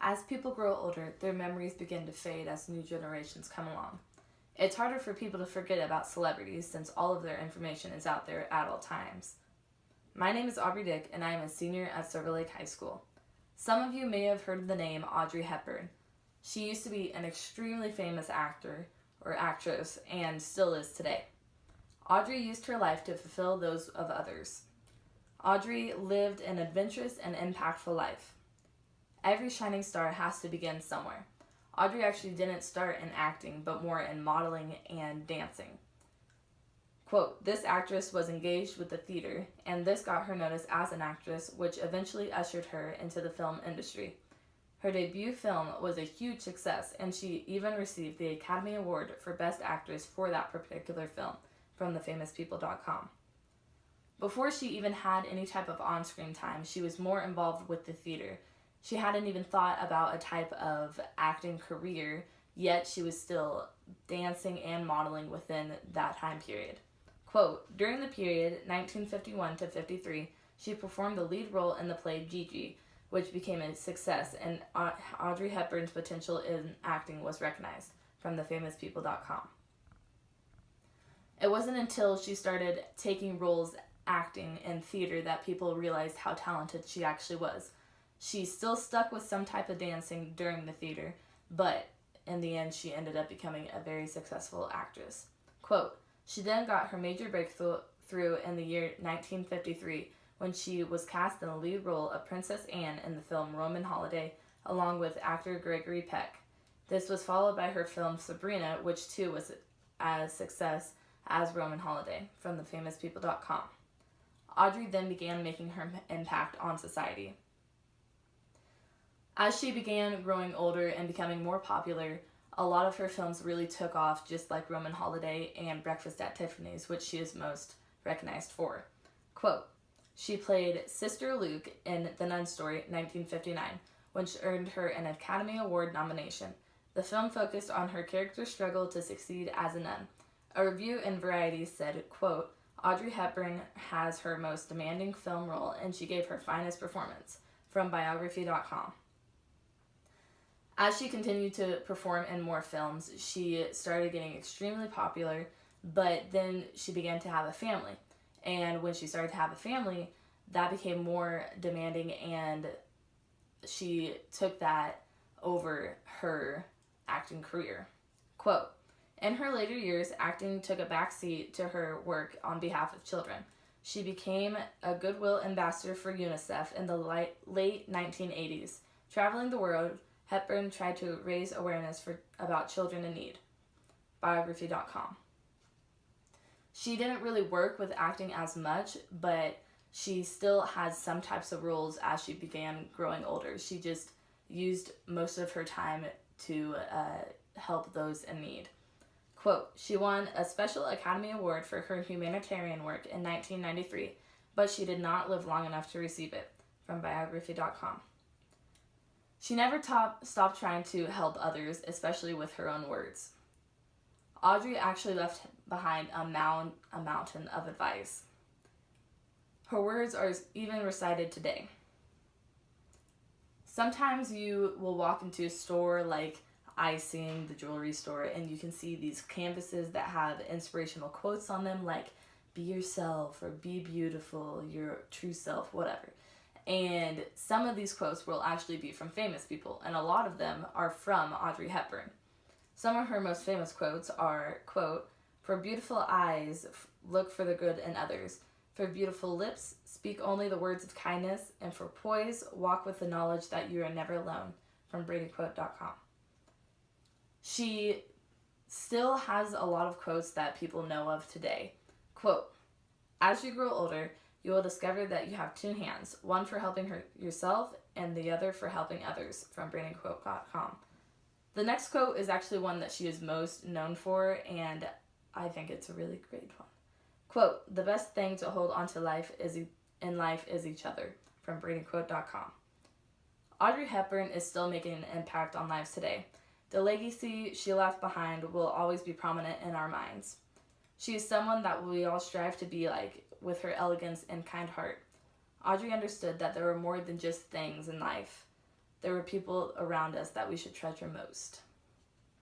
As people grow older, their memories begin to fade as new generations come along. It's harder for people to forget about celebrities since all of their information is out there at all times. My name is Aubrey Dick, and I am a senior at Silver Lake High School. Some of you may have heard of the name Audrey Hepburn. She used to be an extremely famous actor or actress and still is today. Audrey used her life to fulfill those of others. Audrey lived an adventurous and impactful life. Every shining star has to begin somewhere. Audrey actually didn't start in acting, but more in modeling and dancing. Quote, this actress was engaged with the theater, and this got her notice as an actress, which eventually ushered her into the film industry. Her debut film was a huge success, and she even received the Academy Award for Best Actress for that particular film from thefamouspeople.com. Before she even had any type of on-screen time, she was more involved with the theater. She hadn't even thought about a type of acting career, yet she was still dancing and modeling within that time period. Quote, during the period 1951 to 53, she performed the lead role in the play Gigi, which became a success, and Audrey Hepburn's potential in acting was recognized from thefamouspeople.com. It wasn't until she started taking roles acting in theater that people realized how talented she actually was. She still stuck with some type of dancing during the theater, but in the end she ended up becoming a very successful actress. Quote, she then got her major breakthrough in the year 1953 when she was cast in the lead role of Princess Anne in the film Roman Holiday, along with actor Gregory Peck. This was followed by her film Sabrina, which too was a success as Roman Holiday, from thefamouspeople.com. Audrey then began making her impact on society. As she began growing older and becoming more popular, a lot of her films really took off, just like Roman Holiday and Breakfast at Tiffany's, which she is most recognized for. Quote, she played Sister Luke in The Nun Story, 1959, which earned her an Academy Award nomination. The film focused on her character's struggle to succeed as a nun. A review in Variety said, quote, Audrey Hepburn has her most demanding film role, and she gave her finest performance, from biography.com. As she continued to perform in more films, she started getting extremely popular, but then she began to have a family. And when she started to have a family, that became more demanding, and she took that over her acting career. Quote, in her later years, acting took a backseat to her work on behalf of children. She became a Goodwill ambassador for UNICEF in the late 1980s. Traveling the world, Hepburn tried to raise awareness about children in need. Biography.com. She didn't really work with acting as much, but she still had some types of roles as she began growing older. She just used most of her time to help those in need. Quote, she won a special Academy Award for her humanitarian work in 1993, but she did not live long enough to receive it, from biography.com. She never stopped trying to help others, especially with her own words. Audrey actually left behind a mountain of advice. Her words are even recited today. Sometimes you will walk into a store like Icing, the jewelry store, and you can see these canvases that have inspirational quotes on them like, be yourself, or be beautiful, your true self, whatever. And some of these quotes will actually be from famous people, and a lot of them are from Audrey Hepburn. Some of her most famous quotes are, quote, for beautiful eyes, look for the good in others. For beautiful lips, speak only the words of kindness. And for poise, walk with the knowledge that you are never alone, from bradyquote.com. She still has a lot of quotes that people know of today. Quote, as you grow older, you will discover that you have two hands, one for helping yourself and the other for helping others, from bradyquote.com. The next quote is actually one that she is most known for, and I think it's a really great one. Quote, the best thing to hold on to in life is each other, from bradyquote.com. Audrey Hepburn is still making an impact on lives today. The legacy she left behind will always be prominent in our minds. She is someone that we all strive to be like, with her elegance and kind heart. Audrey understood that there were more than just things in life. there were people around us that we should treasure most.